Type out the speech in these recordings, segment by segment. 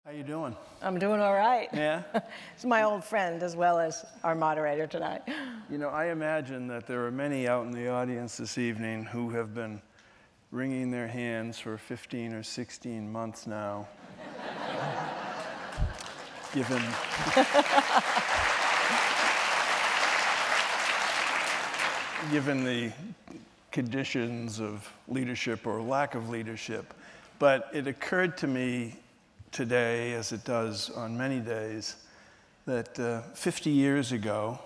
How you doing? I'm doing all right. Yeah? It's my old friend as well as our moderator tonight. You know, I imagine that there are many out in the audience this evening who have been wringing their hands for 15 or 16 months now, given the conditions of leadership or lack of leadership. But it occurred to me today, as it does on many days, that 50 years ago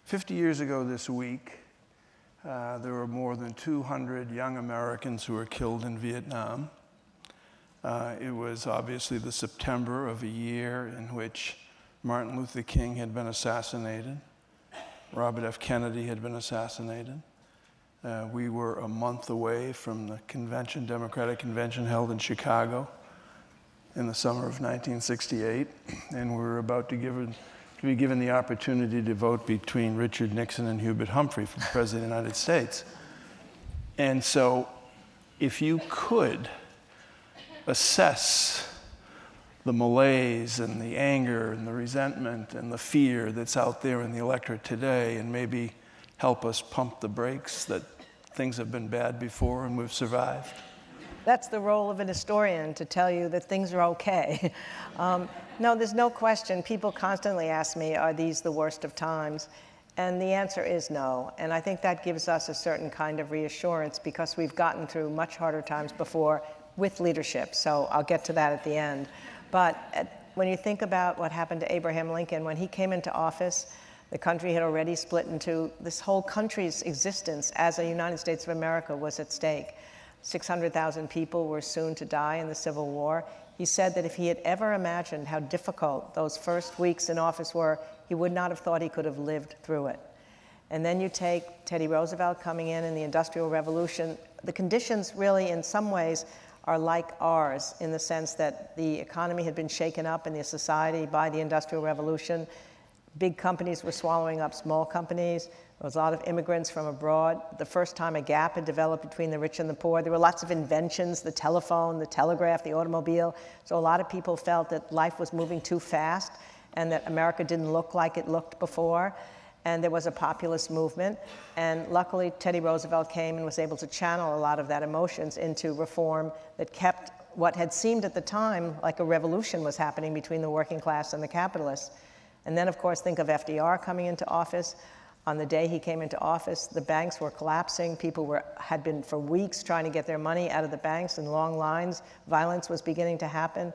this week, there were more than 200 young Americans who were killed in Vietnam. It was obviously the September of a year in which Martin Luther King had been assassinated, Robert F. Kennedy had been assassinated. We were a month away from the convention, Democratic Convention held in Chicago in the summer of 1968, and we were about to be given the opportunity to vote between Richard Nixon and Hubert Humphrey for President of the United States. And so, if you could assess the malaise and the anger and the resentment and the fear that's out there in the electorate today, and maybe help us pump the brakes that things have been bad before and we've survived. That's the role of an historian, to tell you that things are okay. No, there's no question. People constantly ask me, are these the worst of times? And the answer is no. And I think that gives us a certain kind of reassurance because we've gotten through much harder times before with leadership. So I'll get to that at the end. But when you think about what happened to Abraham Lincoln, when he came into office, the country had already split into, this whole country's existence as a United States of America was at stake. 600,000 people were soon to die in the Civil War. He said that if he had ever imagined how difficult those first weeks in office were, he would not have thought he could have lived through it. And then you take Teddy Roosevelt coming in the Industrial Revolution. The conditions really, in some ways, are like ours in the sense that the economy had been shaken up in the society by the Industrial Revolution. Big companies were swallowing up small companies. There was a lot of immigrants from abroad. The first time a gap had developed between the rich and the poor. There were lots of inventions, the telephone, the telegraph, the automobile. So a lot of people felt that life was moving too fast and that America didn't look like it looked before. And there was a populist movement. And luckily, Teddy Roosevelt came and was able to channel a lot of that emotions into reform that kept what had seemed at the time like a revolution was happening between the working class and the capitalists. And then, of course, think of FDR coming into office. On the day he came into office, the banks were collapsing. People had been for weeks trying to get their money out of the banks in long lines. Violence was beginning to happen.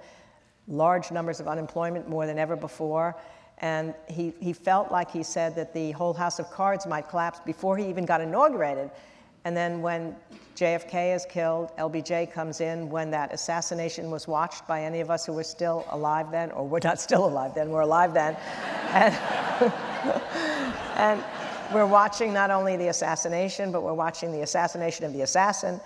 Large numbers of unemployment, more than ever before. And he felt like he said that the whole house of cards might collapse before he even got inaugurated. And then when JFK is killed, LBJ comes in. When that assassination was watched by any of us who were still alive then, or we're not still alive then, we're alive then. And we're watching not only the assassination, but we're watching the assassination of the assassin.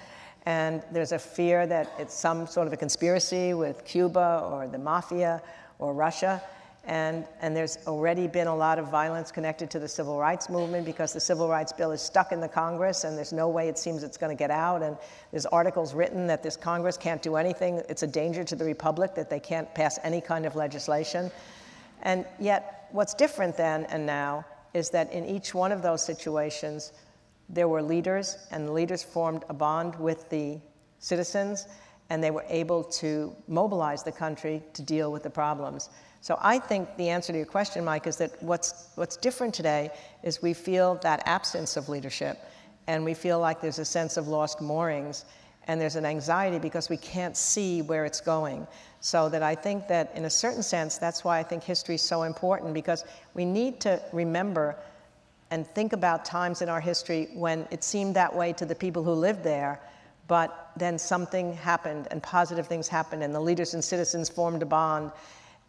And there's a fear that it's some sort of a conspiracy with Cuba or the mafia or Russia. And there's already been a lot of violence connected to the civil rights movement because the civil rights bill is stuck in the Congress and there's no way it seems it's going to get out. And there's articles written that this Congress can't do anything. It's a danger to the Republic that they can't pass any kind of legislation. And yet, what's different then and now is that in each one of those situations, there were leaders, and the leaders formed a bond with the citizens, and they were able to mobilize the country to deal with the problems. So I think the answer to your question, Mike, is that what's different today is we feel that absence of leadership, and we feel like there's a sense of lost moorings, and there's an anxiety because we can't see where it's going. So that I think that in a certain sense, that's why I think history is so important, because we need to remember and think about times in our history when it seemed that way to the people who lived there, but then something happened and positive things happened and the leaders and citizens formed a bond.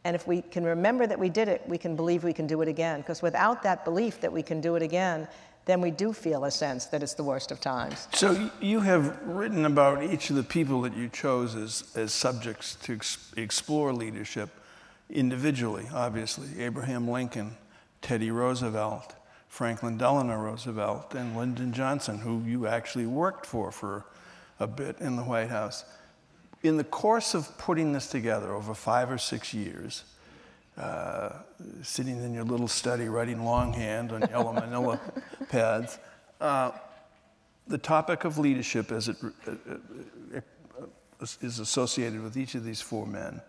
And if we can remember that we did it, we can believe we can do it again. Because without that belief that we can do it again, then we do feel a sense that it's the worst of times. So you have written about each of the people that you chose as subjects to explore leadership individually, obviously. Abraham Lincoln, Teddy Roosevelt, Franklin Delano Roosevelt, and Lyndon Johnson, who you actually worked for a bit in the White House. in the course of putting this together over 5 or 6 years, sitting in your little study writing longhand on yellow manila pads, the topic of leadership as it is associated with each of these 4 men,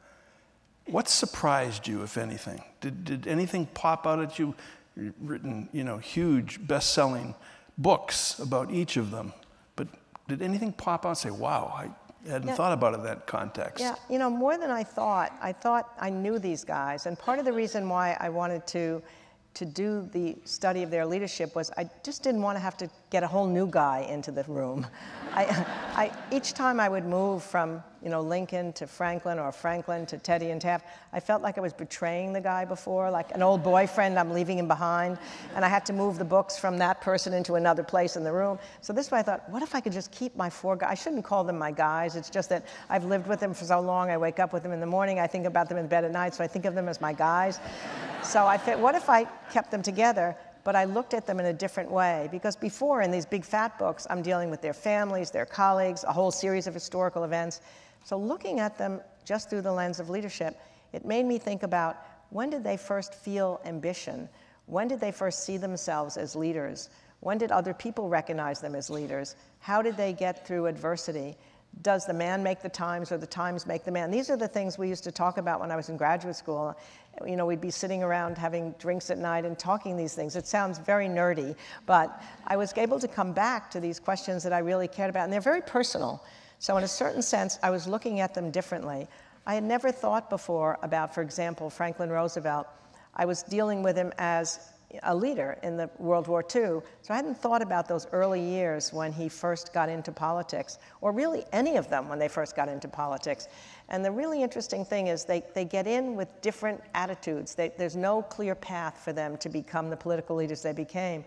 what surprised you, if anything? Did anything pop out at you? You've written, huge best-selling books about each of them, but did anything pop out and say, wow, I hadn't thought about it in that context? Yeah, more than I thought I knew these guys, and part of the reason why I wanted to do the study of their leadership was I just didn't want to have to get a whole new guy into the room. Each time I would move from Lincoln to Franklin or Franklin to Teddy and Taft, I felt like I was betraying the guy before, like an old boyfriend, I'm leaving him behind, and I had to move the books from that person into another place in the room. So this way I thought, what if I could just keep my 4 guys? I shouldn't call them my guys, it's just that I've lived with them for so long, I wake up with them in the morning, I think about them in bed at night, so I think of them as my guys. So I thought, what if I kept them together, but I looked at them in a different way? Because before, in these big fat books, I'm dealing with their families, their colleagues, a whole series of historical events. So looking at them just through the lens of leadership, it made me think about, when did they first feel ambition? When did they first see themselves as leaders? When did other people recognize them as leaders? How did they get through adversity? Does the man make the times or the times make the man? These are the things we used to talk about when I was in graduate school. We'd be sitting around having drinks at night and talking these things. It sounds very nerdy, but I was able to come back to these questions that I really cared about, and they're very personal. So in a certain sense, I was looking at them differently. I had never thought before about, for example, Franklin Roosevelt. I was dealing with him as a leader in the World War II, so I hadn't thought about those early years when he first got into politics, or really any of them when they first got into politics. And the really interesting thing is they get in with different attitudes. There's no clear path for them to become the political leaders they became.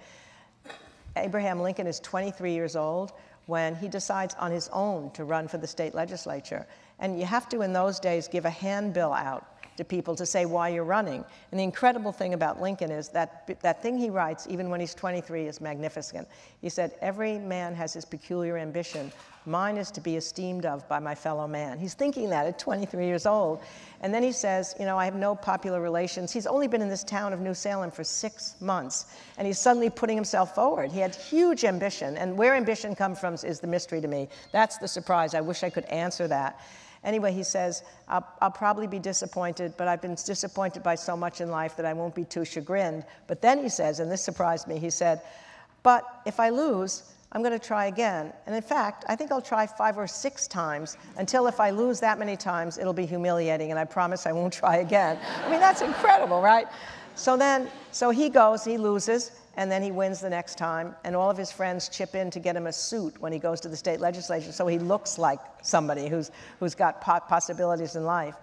Abraham Lincoln is 23 years old when he decides on his own to run for the state legislature. And you have to, in those days, give a handbill out to people to say why you're running. And the incredible thing about Lincoln is that thing he writes, even when he's 23, is magnificent. He said, every man has his peculiar ambition. Mine is to be esteemed of by my fellow man. He's thinking that at 23 years old. And then he says, I have no popular relations. He's only been in this town of New Salem for 6 months, and he's suddenly putting himself forward. He had huge ambition, and where ambition comes from is the mystery to me. That's the surprise. I wish I could answer that. Anyway, he says, I'll probably be disappointed, but I've been disappointed by so much in life that I won't be too chagrined. But then he says, and this surprised me, he said, but if I lose, I'm going to try again. And in fact, I think I'll try 5 or 6 times until if I lose that many times, it'll be humiliating, and I promise I won't try again. I mean, that's incredible, right? So he goes, he loses, and then he wins the next time, and all of his friends chip in to get him a suit when he goes to the state legislature, so he looks like somebody who's got possibilities in life.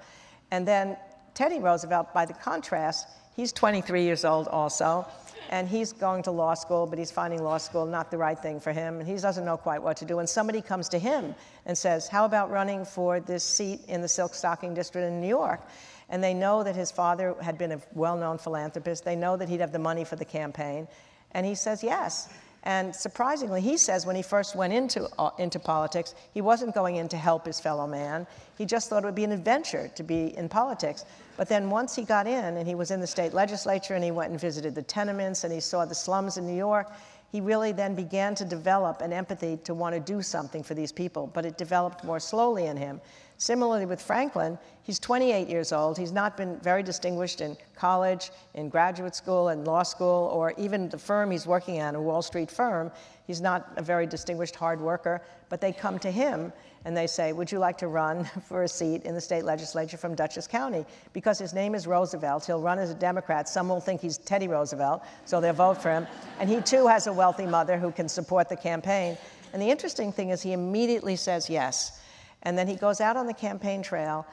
And then Teddy Roosevelt, by the contrast, he's 23 years old also, and he's going to law school, but he's finding law school not the right thing for him, and he doesn't know quite what to do. And somebody comes to him and says, how about running for this seat in the Silk Stocking District in New York? And they know that his father had been a well-known philanthropist. They know that he'd have the money for the campaign. And he says yes. And surprisingly, he says when he first went into politics, he wasn't going in to help his fellow man. He just thought it would be an adventure to be in politics. But then once he got in, and he was in the state legislature, and he went and visited the tenements, and he saw the slums in New York, he really then began to develop an empathy to want to do something for these people. But it developed more slowly in him. Similarly with Franklin, he's 28 years old. He's not been very distinguished in college, in graduate school, and law school, or even the firm he's working at, a Wall Street firm. He's not a very distinguished hard worker, but they come to him and they say, would you like to run for a seat in the state legislature from Dutchess County? Because his name is Roosevelt, he'll run as a Democrat. Some will think he's Teddy Roosevelt, so they'll vote for him. And he too has a wealthy mother who can support the campaign. And the interesting thing is he immediately says yes. And then he goes out on the campaign trail,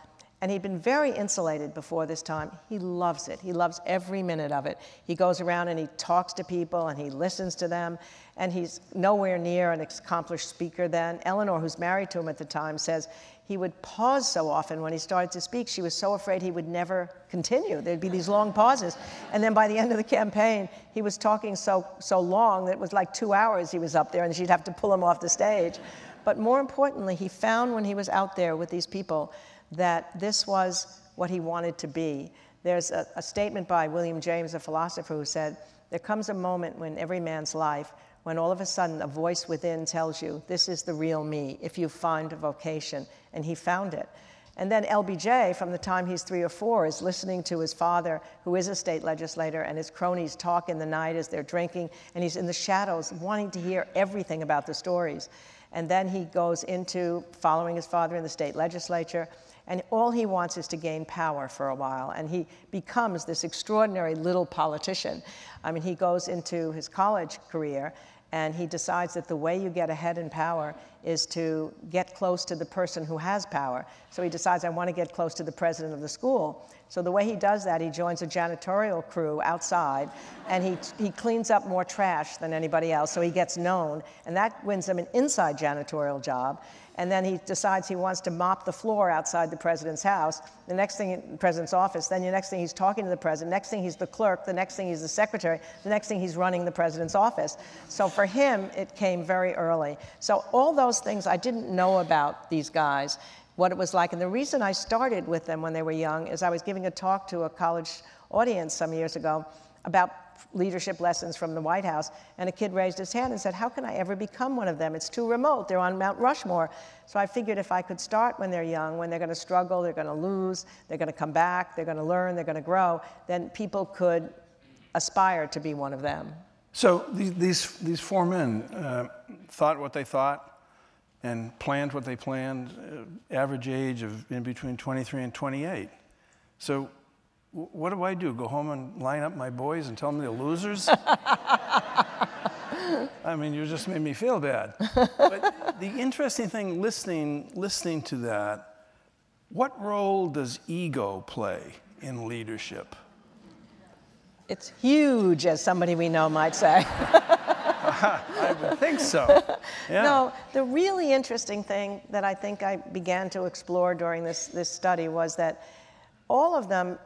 and he'd been very insulated before this time. He loves it. He loves every minute of it. He goes around and he talks to people and he listens to them, and he's nowhere near an accomplished speaker then. Eleanor, who's married to him at the time, says he would pause so often when he started to speak. She was so afraid he would never continue. There'd be these long pauses. And then by the end of the campaign, he was talking so long that it was like 2 hours he was up there, and she'd have to pull him off the stage. But more importantly, he found when he was out there with these people that this was what he wanted to be. There's a statement by William James, a philosopher, who said, there comes a moment in every man's life when all of a sudden a voice within tells you, this is the real me, if you find a vocation. And he found it. And then LBJ, from the time he's 3 or 4, is listening to his father, who is a state legislator, and his cronies talk in the night as they're drinking, and he's in the shadows wanting to hear everything about the stories. And then he goes into following his father in the state legislature, and all he wants is to gain power for a while, and he becomes this extraordinary little politician. I mean, he goes into his college career, and he decides that the way you get ahead in power is to get close to the person who has power. So he decides, I want to get close to the president of the school. So the way he does that, he joins a janitorial crew outside, and he cleans up more trash than anybody else, so he gets known, and that wins him an inside janitorial job. And then he decides he wants to mop the floor outside the president's house, the next thing, the president's office, then the next thing he's talking to the president, next thing he's the clerk, the next thing he's the secretary, the next thing he's running the president's office. So for him, it came very early. So all those things I didn't know about these guys, what it was like. And the reason I started with them when they were young is I was giving a talk to a college audience some years ago about leadership lessons from the White House, and a kid raised his hand and said, how can I ever become one of them? It's too remote. They're on Mount Rushmore. So I figured if I could start when they're young, when they're going to struggle, they're going to lose, they're going to come back, they're going to learn, they're going to grow, then people could aspire to be one of them. So these 4 men thought what they thought and planned what they planned, average age of in between 23 and 28. So what do I do? Go home and line up my boys and tell them they're losers? I mean, you just made me feel bad. But the interesting thing, listening to that, what role does ego play in leadership? It's huge, as somebody we know might say. I would think so. Yeah. No, the really interesting thing that I think I began to explore during this study was that all of them,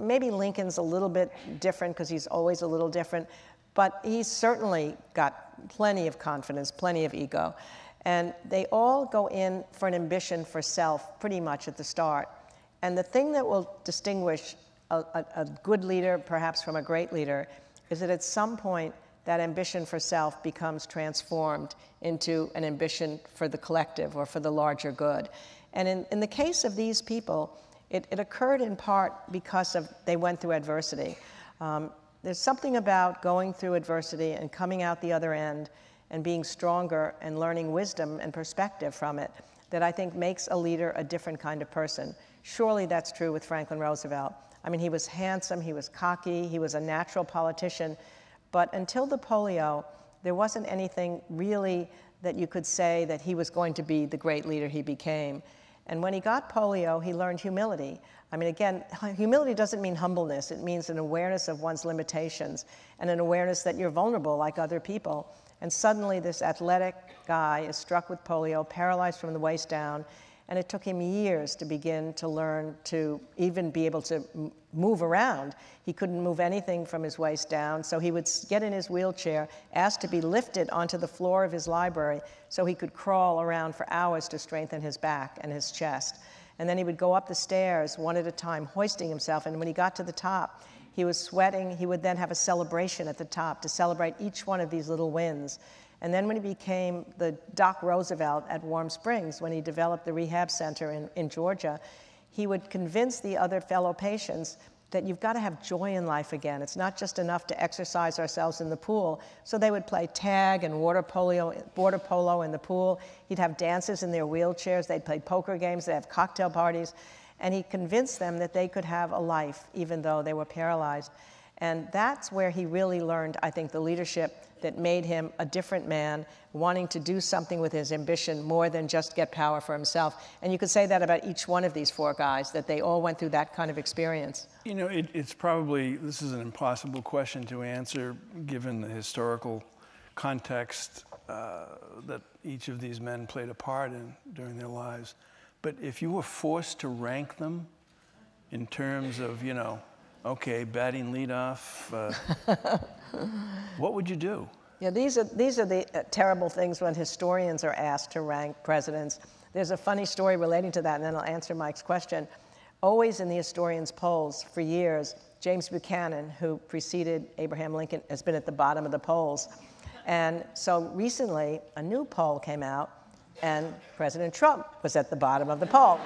maybe Lincoln's a little bit different because he's always a little different, but he's certainly got plenty of confidence, plenty of ego. And they all go in for an ambition for self pretty much at the start. And the thing that will distinguish a good leader, perhaps from a great leader, is that at some point that ambition for self becomes transformed into an ambition for the collective or for the larger good. And in the case of these people, it occurred in part because they went through adversity. There's something about going through adversity and coming out the other end and being stronger and learning wisdom and perspective from it that I think makes a leader a different kind of person. Surely that's true with Franklin Roosevelt. I mean, he was handsome, he was cocky, he was a natural politician, but until the polio, there wasn't anything really that you could say that he was going to be the great leader he became. And when he got polio, he learned humility. I mean, again, humility doesn't mean humbleness. It means an awareness of one's limitations and an awareness that you're vulnerable like other people. And suddenly this athletic guy is struck with polio, paralyzed from the waist down, and it took him years to begin to learn to even be able to move around. He couldn't move anything from his waist down, so he would get in his wheelchair, ask to be lifted onto the floor of his library so he could crawl around for hours to strengthen his back and his chest. And then he would go up the stairs one at a time, hoisting himself, and when he got to the top, he was sweating. He would then have a celebration at the top to celebrate each one of these little wins. And then when he became the Doc Roosevelt at Warm Springs, when he developed the rehab center in Georgia, he would convince the other fellow patients that you've got to have joy in life again. It's not just enough to exercise ourselves in the pool. So they would play tag and water polo in the pool. He'd have dances in their wheelchairs. They'd play poker games. They'd have cocktail parties. And he convinced them that they could have a life even though they were paralyzed. And that's where he really learned, I think, the leadership that made him a different man, wanting to do something with his ambition more than just get power for himself. And you could say that about each one of these 4 guys, that they all went through that kind of experience. You know, it's probably, this is an impossible question to answer given the historical context that each of these men played a part in during their lives. But if you were forced to rank them in terms of, you know, okay, batting leadoff, what would you do? Yeah, these are the terrible things when historians are asked to rank presidents. There's a funny story relating to that, and then I'll answer Mike's question. Always in the historians' polls for years, James Buchanan, who preceded Abraham Lincoln, has been at the bottom of the polls. And so recently, a new poll came out, and President Trump was at the bottom of the poll.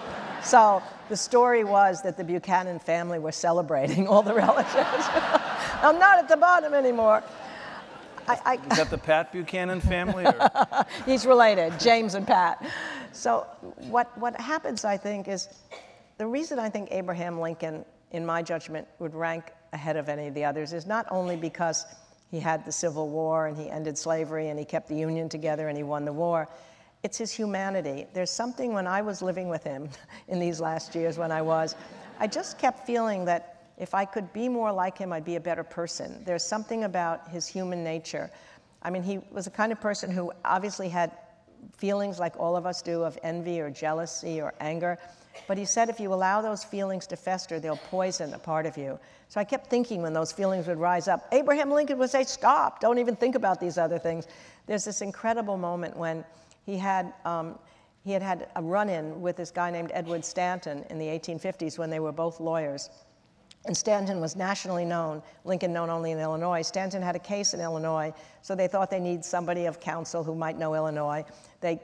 So the story was that the Buchanan family were celebrating, all the relatives. I'm not at the bottom anymore. Is that the Pat Buchanan family? Or? He's related, James and Pat. So what happens, I think, is the reason I think Abraham Lincoln, in my judgment, would rank ahead of any of the others is not only because he had the Civil War and he ended slavery and he kept the Union together and he won the war. It's his humanity. There's something when I was living with him in these last years I just kept feeling that if I could be more like him, I'd be a better person. There's something about his human nature. I mean, he was the kind of person who obviously had feelings like all of us do of envy or jealousy or anger. But he said if you allow those feelings to fester, they'll poison a part of you. So I kept thinking when those feelings would rise up, Abraham Lincoln would say, stop, don't even think about these other things. There's this incredible moment when he had a run-in with this guy named Edward Stanton in the 1850s when they were both lawyers. And Stanton was nationally known, Lincoln known only in Illinois. Stanton had a case in Illinois, so they thought they need somebody of counsel who might know Illinois.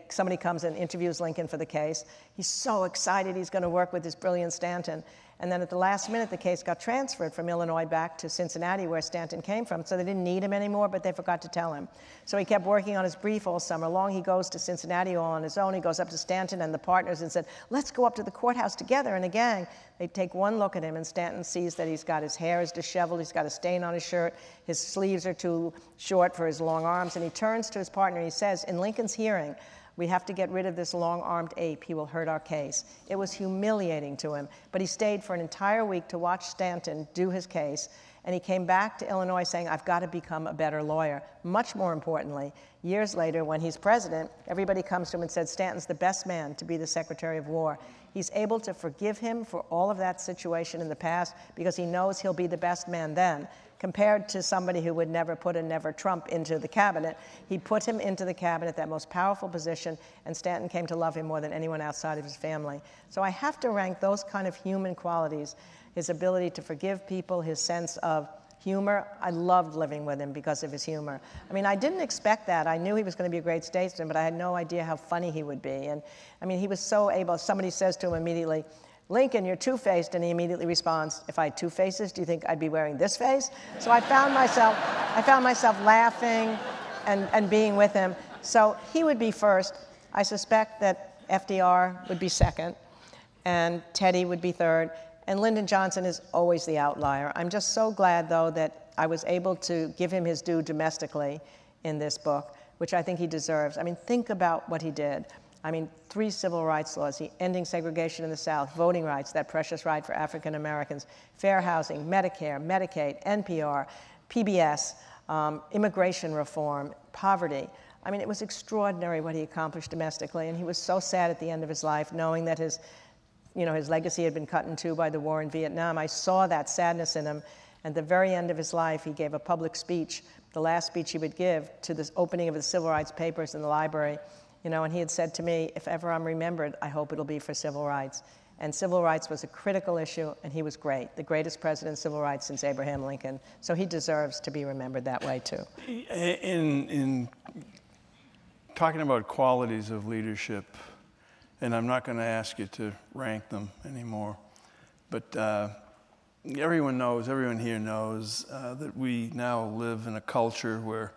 Somebody comes and interviews Lincoln for the case. He's so excited he's going to work with this brilliant Stanton. And then at the last minute, the case got transferred from Illinois back to Cincinnati, where Stanton came from. So they didn't need him anymore, but they forgot to tell him. So he kept working on his brief all summer long. He goes to Cincinnati all on his own. He goes up to Stanton and the partners and said, let's go up to the courthouse together in a gang. They take one look at him, and Stanton sees that his hair is disheveled. He's got a stain on his shirt. His sleeves are too short for his long arms. And he turns to his partner and he says, in Lincoln's hearing, we have to get rid of this long-armed ape. He will hurt our case. It was humiliating to him, but he stayed for an entire week to watch Stanton do his case, and he came back to Illinois saying, I've got to become a better lawyer. Much more importantly, years later, when he's president, everybody comes to him and said, Stanton's the best man to be the Secretary of War. He's able to forgive him for all of that situation in the past because he knows he'll be the best man then. Compared to somebody who would never put a never Trump into the cabinet, he put him into the cabinet, that most powerful position, and Stanton came to love him more than anyone outside of his family. So I have to rank those kind of human qualities, his ability to forgive people, his sense of humor. I loved living with him because of his humor. I mean, I didn't expect that. I knew he was going to be a great statesman, but I had no idea how funny he would be. And I mean, he was so able. Somebody says to him immediately, Lincoln, you're two-faced, and he immediately responds, if I had two faces, do you think I'd be wearing this face? So I found myself laughing and being with him. So he would be first. I suspect that FDR would be second, and Teddy would be third, and Lyndon Johnson is always the outlier. I'm just so glad, though, that I was able to give him his due domestically in this book, which I think he deserves. I mean, think about what he did. I mean, 3 civil rights laws, ending segregation in the South, voting rights, that precious right for African Americans, fair housing, Medicare, Medicaid, NPR, PBS, immigration reform, poverty. I mean, it was extraordinary what he accomplished domestically, and he was so sad at the end of his life, knowing that his legacy had been cut in two by the war in Vietnam. I saw that sadness in him. At the very end of his life, he gave a public speech, the last speech he would give, to this opening of the civil rights papers in the library. And he had said to me, if ever I'm remembered, I hope it'll be for civil rights. And civil rights was a critical issue, and he was great, the greatest president of civil rights since Abraham Lincoln. So he deserves to be remembered that way, too. In talking about qualities of leadership, and I'm not going to ask you to rank them anymore, but everyone here knows that we now live in a culture where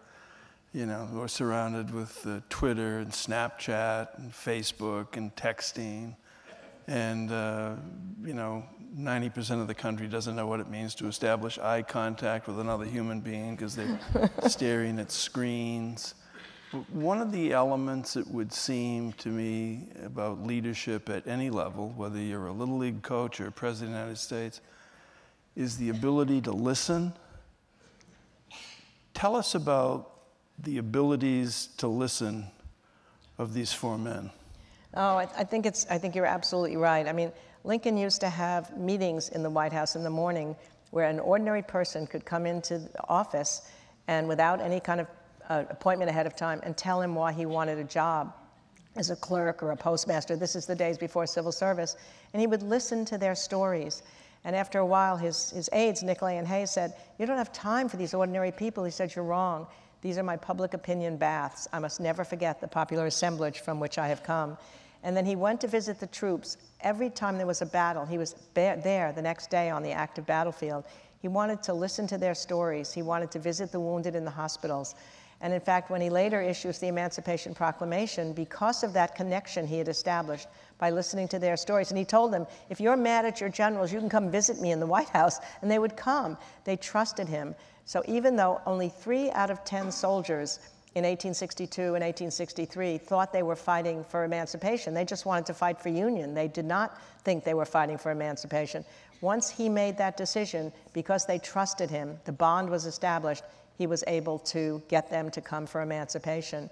we're surrounded with Twitter and Snapchat and Facebook and texting. And, 90% of the country doesn't know what it means to establish eye contact with another human being because they're staring at screens. One of the elements, it would seem to me, about leadership at any level, whether you're a Little League coach or President of the United States, is the ability to listen. Tell us about the abilities to listen of these 4 men. Oh, I think you're absolutely right. I mean, Lincoln used to have meetings in the White House in the morning where an ordinary person could come into the office and without any kind of an appointment ahead of time and tell him why he wanted a job as a clerk or a postmaster. This is the days before civil service. And he would listen to their stories. And after a while, his aides, Nicolay and Hayes, said, "You don't have time for these ordinary people." He said, "You're wrong. These are my public opinion baths. I must never forget the popular assemblage from which I have come." And then he went to visit the troops. Every time there was a battle, he was there the next day on the active battlefield. He wanted to listen to their stories. He wanted to visit the wounded in the hospitals. And in fact, when he later issues the Emancipation Proclamation, because of that connection he had established by listening to their stories, and he told them, "If you're mad at your generals, you can come visit me in the White House," and they would come. They trusted him. So even though only 3 out of 10 soldiers in 1862 and 1863 thought they were fighting for emancipation, they just wanted to fight for union. They did not think they were fighting for emancipation. Once he made that decision, because they trusted him, the bond was established, he was able to get them to come for emancipation.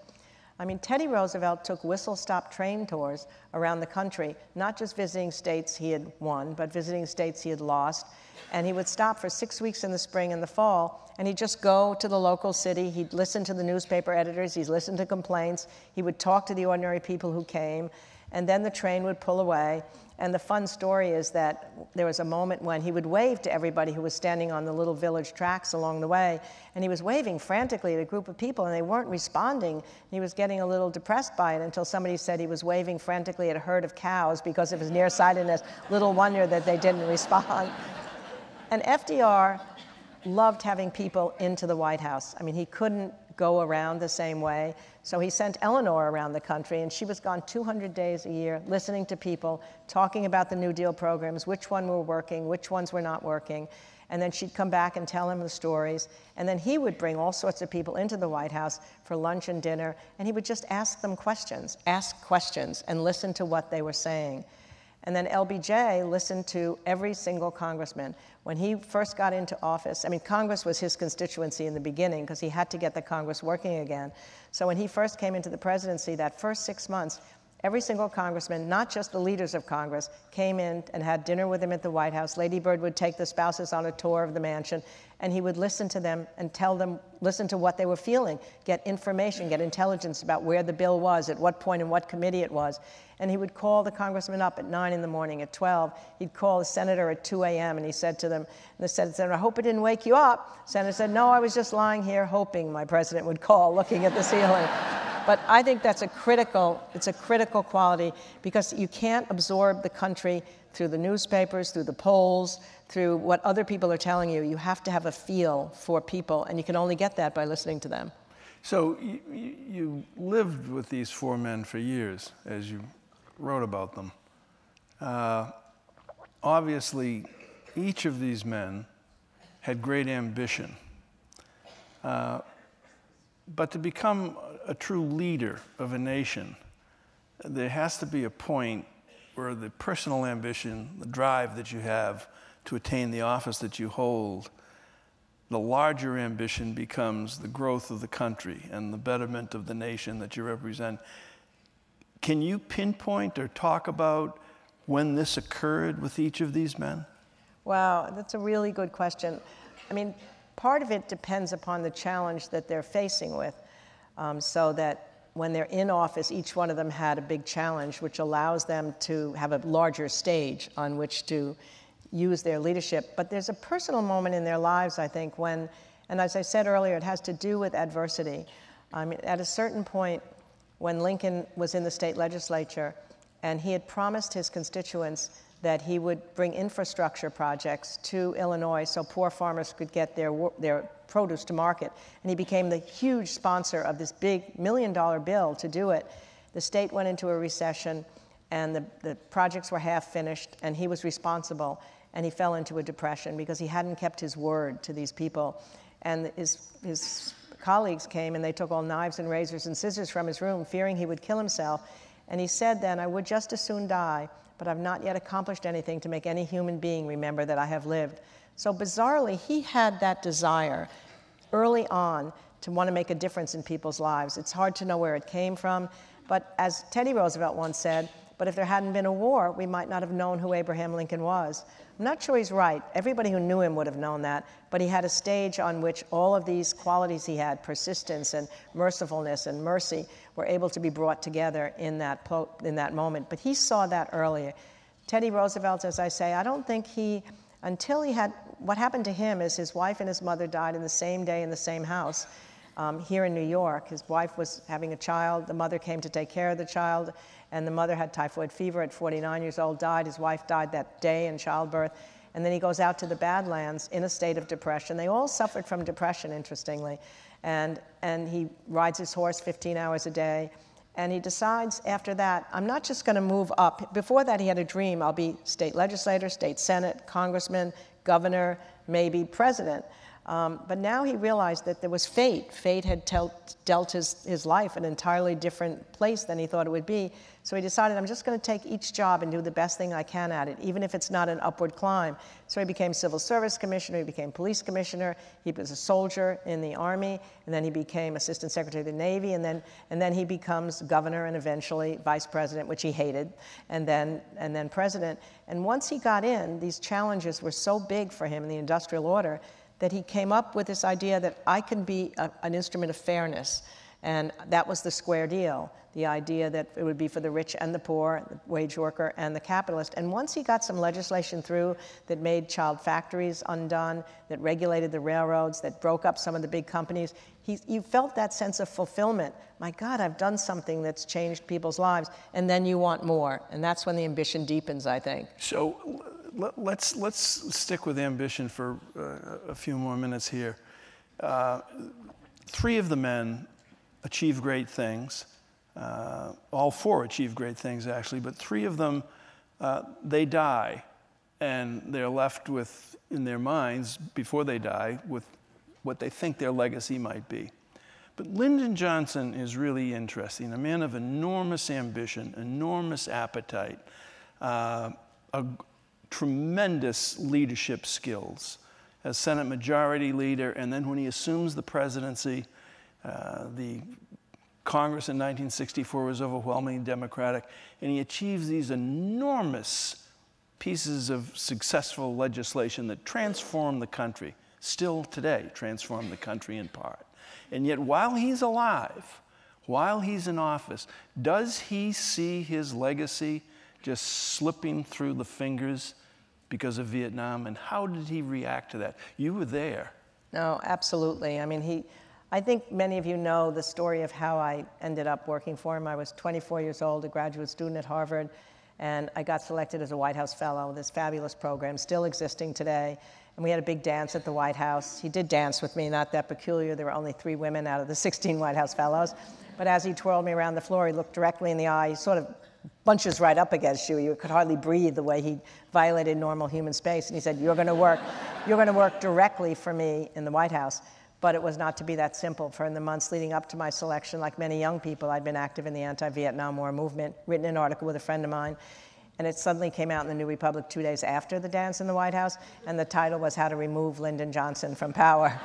I mean, Teddy Roosevelt took whistle-stop train tours around the country, not just visiting states he had won, but visiting states he had lost. And he would stop for 6 weeks in the spring and the fall, and he'd just go to the local city. He'd listen to the newspaper editors. He'd listen to complaints. He would talk to the ordinary people who came, and then the train would pull away. And the fun story is that there was a moment when he would wave to everybody who was standing on the little village tracks along the way, and he was waving frantically at a group of people, and they weren't responding. He was getting a little depressed by it until somebody said he was waving frantically at a herd of cows because of his nearsightedness. Little wonder that they didn't respond. And FDR loved having people into the White House. I mean, he couldn't go around the same way. So he sent Eleanor around the country, and she was gone 200 days a year, listening to people, talking about the New Deal programs, which ones were working, which ones were not working. And then she'd come back and tell him the stories. And then he would bring all sorts of people into the White House for lunch and dinner, and he would just ask questions, and listen to what they were saying. And then LBJ listened to every single congressman. When he first got into office, I mean, Congress was his constituency in the beginning because he had to get the Congress working again. So when he first came into the presidency, that first 6 months, every single congressman, not just the leaders of Congress, came in and had dinner with him at the White House. Lady Bird would take the spouses on a tour of the mansion, and he would listen to them and tell them, listen to what they were feeling, get information, get intelligence about where the bill was, at what point in what committee it was. And he would call the congressman up at 9 in the morning, at 12. He'd call the senator at 2 a.m., and he said to them, and the senator, "I hope it didn't wake you up." The senator said, "No, I was just lying here hoping my president would call," looking at the ceiling. But I think that's it's a critical quality, because you can't absorb the country through the newspapers, through the polls, through what other people are telling you. You have to have a feel for people, and you can only get that by listening to them. So you lived with these 4 men for years, as you wrote about them. Obviously, each of these men had great ambition. But to become a true leader of a nation, there has to be a point where the personal ambition, the drive that you have to attain the office that you hold, the larger ambition becomes the growth of the country and the betterment of the nation that you represent. Can you pinpoint or talk about when this occurred with each of these men? Wow, that's a really good question. I mean, part of it depends upon the challenge that they're facing with, so that when they're in office, each one of them had a big challenge, which allows them to have a larger stage on which to use their leadership. But there's a personal moment in their lives, I think, when, and as I said earlier, it has to do with adversity. I mean, at a certain point, when Lincoln was in the state legislature, and he had promised his constituents that he would bring infrastructure projects to Illinois so poor farmers could get their produce to market. And he became the huge sponsor of this big $1 million bill to do it. The state went into a recession, and the projects were half finished, and he was responsible, and he fell into a depression because he hadn't kept his word to these people. And his colleagues came, and they took all knives and razors and scissors from his room, fearing he would kill himself. And he said then, "I would just as soon die, but I've not yet accomplished anything to make any human being remember that I have lived." So bizarrely, he had that desire early on to want to make a difference in people's lives. It's hard to know where it came from, but as Teddy Roosevelt once said, But if there hadn't been a war, we might not have known who Abraham Lincoln was. I'm not sure he's right. Everybody who knew him would have known that. But he had a stage on which all of these qualities he had, persistence and mercifulness and mercy, were able to be brought together in that moment. But he saw that earlier. Teddy Roosevelt, as I say, I don't think until he had, what happened to him is his wife and his mother died in the same day in the same house here in New York. His wife was having a child. The mother came to take care of the child, and the mother had typhoid fever at 49 years old, died. His wife died that day in childbirth. And then he goes out to the Badlands in a state of depression. They all suffered from depression, interestingly. And he rides his horse 15 hours a day. And he decides after that, I'm not just going to move up. Before that, he had a dream. I'll be state legislator, state senate, congressman, governor, maybe president. But now he realized that there was fate. Fate had dealt his life an entirely different place than he thought it would be. So he decided, I'm just going to take each job and do the best thing I can at it, even if it's not an upward climb. So he became civil service commissioner, he became police commissioner, he was a soldier in the army, and then he became assistant secretary of the Navy, and then he becomes governor and eventually vice president, which he hated, and then president. And once he got in, these challenges were so big for him in the industrial order that he came up with this idea that I can be an instrument of fairness. And that was the square deal, the idea that it would be for the rich and the poor, the wage worker and the capitalist. And once he got some legislation through that made child factories undone, that regulated the railroads, that broke up some of the big companies, you felt that sense of fulfillment. My God, I've done something that's changed people's lives. And then you want more. And that's when the ambition deepens, I think. So let's stick with ambition for a few more minutes here. Three of the men achieve great things. All four achieve great things, actually, but three of them, they die, and they're left with, in their minds, before they die, with what they think their legacy might be. But Lyndon Johnson is really interesting, a man of enormous ambition, enormous appetite, tremendous leadership skills as Senate Majority Leader, and then when he assumes the presidency, the Congress in 1964 was overwhelmingly Democratic, and he achieves these enormous pieces of successful legislation that transform the country, still today transform the country in part. And yet while he's alive, while he's in office, does he see his legacy just slipping through the fingers because of Vietnam? And how did he react to that? You were there. No, absolutely. I mean, I think many of you know the story of how I ended up working for him. I was 24 years old, a graduate student at Harvard, and I got selected as a White House Fellow, this fabulous program, still existing today. And we had a big dance at the White House. He did dance with me, not that peculiar. There were only 3 women out of the 16 White House Fellows. But as he twirled me around the floor, he looked directly in the eye. He sort of bunches right up against you. You could hardly breathe the way he violated normal human space. And he said, you're going to work directly for me in the White House. But it was not to be that simple. For in the months leading up to my selection, like many young people, I'd been active in the anti-Vietnam War movement, written an article with a friend of mine, and it suddenly came out in the New Republic 2 days after the dance in the White House, and the title was How to Remove Lyndon Johnson from Power.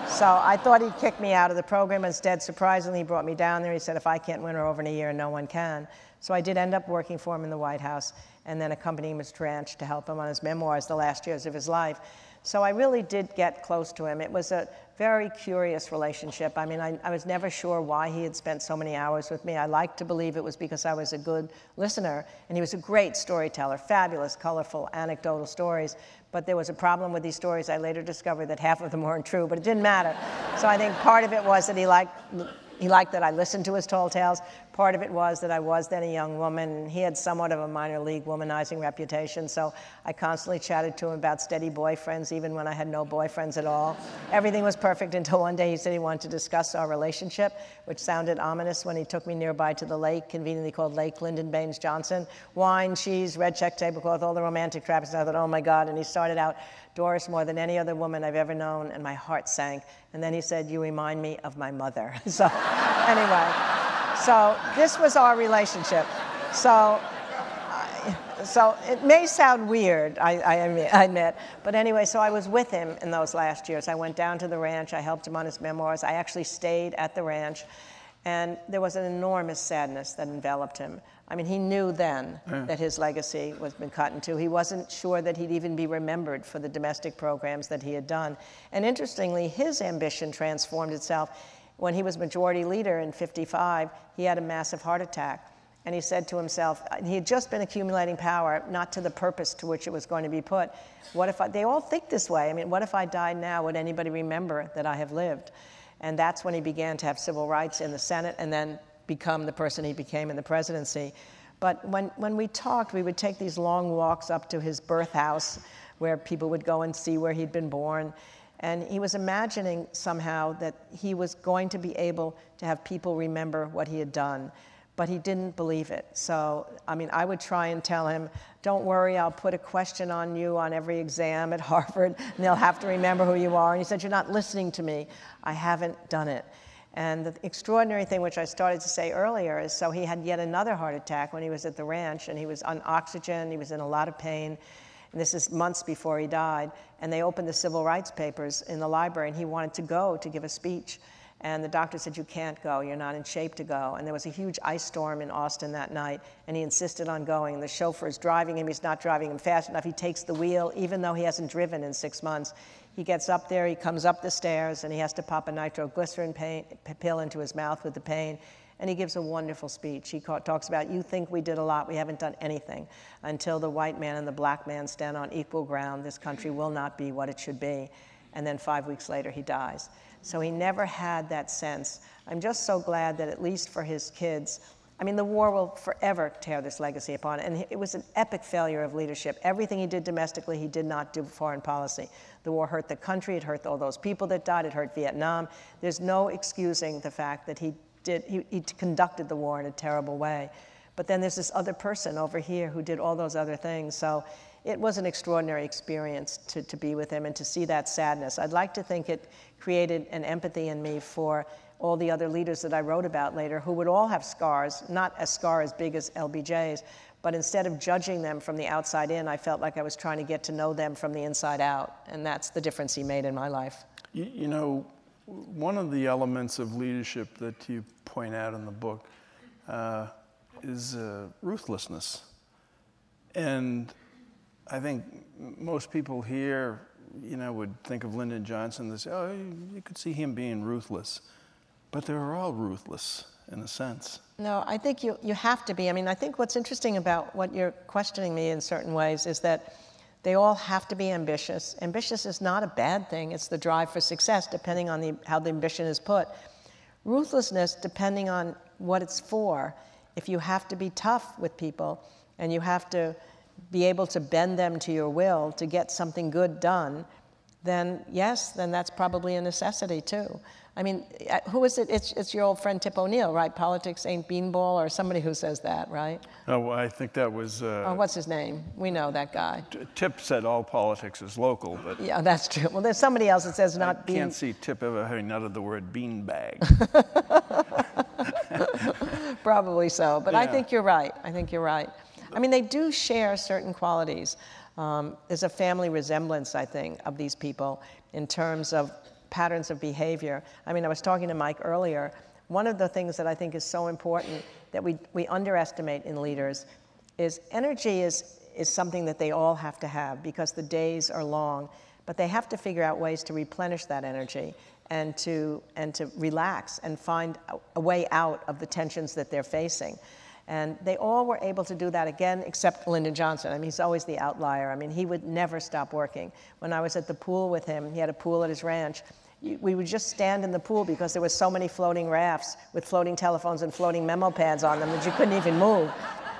So I thought he'd kick me out of the program. Instead, surprisingly, he brought me down there. He said, if I can't win her over in a year, no one can. So I did end up working for him in the White House, and then accompanying Mr. Ranch to help him on his memoirs, the last years of his life. So I really did get close to him. It was a very curious relationship. I mean, I was never sure why he had spent so many hours with me. I like to believe it was because I was a good listener, and he was a great storyteller, fabulous, colorful, anecdotal stories. But there was a problem with these stories. I later discovered that half of them weren't true, but it didn't matter. So I think part of it was that he liked that I listened to his tall tales. Part of it was that I was then a young woman, and he had somewhat of a minor league womanizing reputation, so I constantly chatted to him about steady boyfriends, even when I had no boyfriends at all. Everything was perfect until one day he said he wanted to discuss our relationship, which sounded ominous when he took me nearby to the lake, conveniently called Lake Lyndon Baines Johnson. Wine, cheese, red check tablecloth, all the romantic trappings. I thought, oh my God, and he started out, Doris, more than any other woman I've ever known, and my heart sank. And then he said, you remind me of my mother. So anyway, so this was our relationship. So it may sound weird, I admit, but anyway, so I was with him in those last years. I went down to the ranch, I helped him on his memoirs. I actually stayed at the ranch, and there was an enormous sadness that enveloped him. I mean, he knew then that his legacy was been cut in two. He wasn't sure that he'd even be remembered for the domestic programs that he had done. And interestingly, his ambition transformed itself. When he was majority leader in '55, he had a massive heart attack. And he said to himself, he had just been accumulating power, not to the purpose to which it was going to be put. What if they all think this way. I mean, what if I died now? Would anybody remember that I have lived? And that's when he began to have civil rights in the Senate and then become the person he became in the presidency. But when we talked, we would take these long walks up to his birth house where people would go and see where he'd been born. And he was imagining somehow that he was going to be able to have people remember what he had done. But he didn't believe it. So, I mean, I would try and tell him, don't worry, I'll put a question on you on every exam at Harvard, and they'll have to remember who you are. And he said, you're not listening to me. I haven't done it. And the extraordinary thing, which I started to say earlier, is so he had yet another heart attack when he was at the ranch, and he was on oxygen, he was in a lot of pain. And this is months before he died. And they opened the civil rights papers in the library, and he wanted to go to give a speech. And the doctor said, you can't go, you're not in shape to go. And there was a huge ice storm in Austin that night, and he insisted on going. And the chauffeur is driving him, he's not driving him fast enough. He takes the wheel, even though he hasn't driven in 6 months. He gets up there, he comes up the stairs, and he has to pop a nitroglycerin pill into his mouth with the pain. And he gives a wonderful speech. He talks about, you think we did a lot, we haven't done anything. Until the white man and the black man stand on equal ground, this country will not be what it should be. And then 5 weeks later, he dies. So he never had that sense. I'm just so glad that at least for his kids, I mean, the war will forever tear this legacy upon it. And it was an epic failure of leadership. Everything he did domestically, he did not do foreign policy. The war hurt the country, it hurt all those people that died, it hurt Vietnam. There's no excusing the fact that he conducted the war in a terrible way. But then there's this other person over here who did all those other things. So it was an extraordinary experience to be with him and to see that sadness. I'd like to think it created an empathy in me for all the other leaders that I wrote about later who would all have scars, not a scar as big as LBJ's, but instead of judging them from the outside in, I felt like I was trying to get to know them from the inside out. And that's the difference he made in my life. You know, one of the elements of leadership that you point out in the book is ruthlessness. And I think most people here, you know, would think of Lyndon Johnson and say, oh, you could see him being ruthless. But they were all ruthless, in a sense. No, I think you have to be. I mean, I think what's interesting about what you're questioning me in certain ways is that they all have to be ambitious. Ambitious is not a bad thing. It's the drive for success, depending on how the ambition is put. Ruthlessness, depending on what it's for. If you have to be tough with people and you have to be able to bend them to your will to get something good done, then yes, then that's probably a necessity too. I mean, who is it? It's your old friend Tip O'Neill, right? Politics ain't beanball, or somebody who says that, right? Oh, I think that was... oh, what's his name? We know that guy. Tip said all politics is local, but... Yeah, that's true. Well, there's somebody else that says not bean... I can't see Tip ever having uttered the word beanbag. Probably so, but yeah. I think you're right. I think you're right. I mean, they do share certain qualities. There's a family resemblance, I think, of these people in terms of patterns of behavior. I mean, I was talking to Mike earlier. One of the things that I think is so important that we underestimate in leaders is energy is something that they all have to have because the days are long, but they have to figure out ways to replenish that energy and to relax and find a way out of the tensions that they're facing. And they all were able to do that again, except Lyndon Johnson. I mean, he's always the outlier. I mean, he would never stop working. When I was at the pool with him, he had a pool at his ranch. We would just stand in the pool because there were so many floating rafts with floating telephones and floating memo pads on them that you couldn't even move.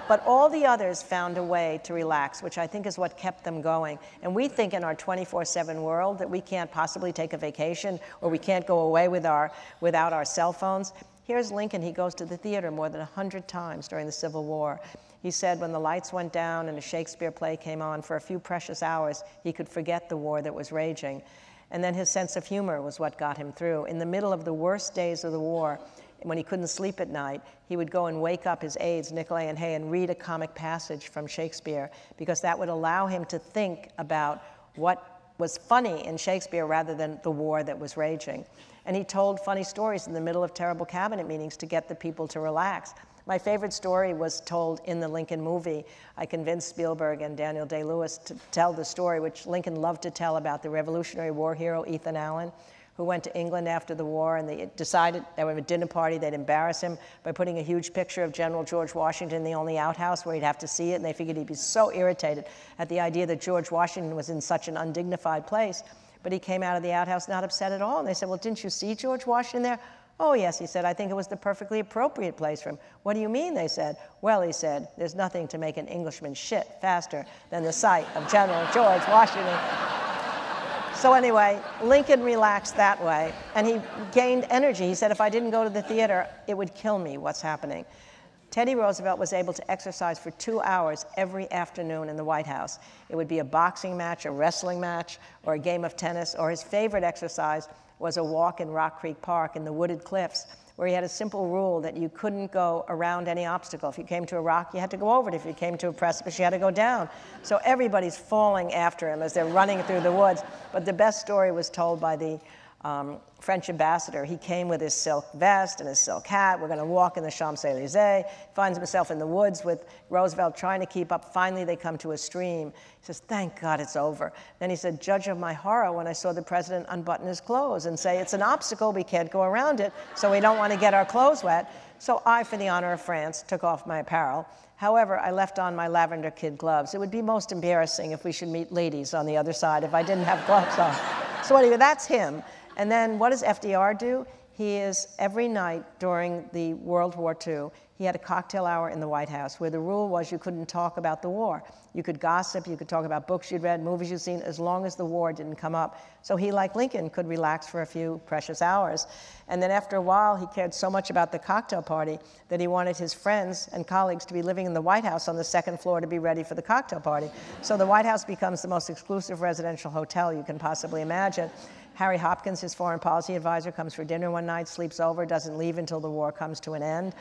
But all the others found a way to relax, which I think is what kept them going. And we think in our 24/7 world that we can't possibly take a vacation or we can't go away without our cell phones. Here's Lincoln. He goes to the theater more than 100 times during the Civil War. He said when the lights went down and a Shakespeare play came on, for a few precious hours, he could forget the war that was raging. And then his sense of humor was what got him through. In the middle of the worst days of the war, when he couldn't sleep at night, he would go and wake up his aides, Nicolay and Hay, and read a comic passage from Shakespeare, because that would allow him to think about what was funny in Shakespeare rather than the war that was raging. And he told funny stories in the middle of terrible cabinet meetings to get the people to relax. My favorite story was told in the Lincoln movie. I convinced Spielberg and Daniel Day-Lewis to tell the story, which Lincoln loved to tell, about the Revolutionary War hero Ethan Allen, who went to England after the war, and they decided they were at a dinner party, they'd embarrass him by putting a huge picture of General George Washington in the only outhouse where he'd have to see it, and they figured he'd be so irritated at the idea that George Washington was in such an undignified place. But he came out of the outhouse not upset at all, and they said, well, didn't you see George Washington there? Oh, yes, he said, I think it was the perfectly appropriate place for him. What do you mean, they said? Well, he said, there's nothing to make an Englishman shit faster than the sight of General George Washington. So anyway, Lincoln relaxed that way, and he gained energy. He said, if I didn't go to the theater, it would kill me, what's happening. Teddy Roosevelt was able to exercise for 2 hours every afternoon in the White House. It would be a boxing match, a wrestling match, or a game of tennis, or his favorite exercise was a walk in Rock Creek Park in the wooded cliffs, where he had a simple rule that you couldn't go around any obstacle. If you came to a rock, you had to go over it. If you came to a precipice, you had to go down. So everybody's falling after him as they're running through the woods. But the best story was told by the French ambassador. He came with his silk vest and his silk hat. We're going to walk in the Champs-Élysées. Finds himself in the woods with Roosevelt trying to keep up. Finally, they come to a stream. He says, thank God it's over. Then he said, judge of my horror when I saw the president unbutton his clothes and say, it's an obstacle, we can't go around it, so we don't want to get our clothes wet. So I, for the honor of France, took off my apparel. However, I left on my lavender kid gloves. It would be most embarrassing if we should meet ladies on the other side if I didn't have gloves on. So anyway, that's him. And then what does FDR do? He is, every night during the World War II, he had a cocktail hour in the White House where the rule was you couldn't talk about the war. You could gossip, you could talk about books you'd read, movies you'd seen, as long as the war didn't come up. So he, like Lincoln, could relax for a few precious hours. And then after a while, he cared so much about the cocktail party that he wanted his friends and colleagues to be living in the White House on the second floor to be ready for the cocktail party. So the White House becomes the most exclusive residential hotel you can possibly imagine. Harry Hopkins, his foreign policy advisor, comes for dinner one night, sleeps over, doesn't leave until the war comes to an end.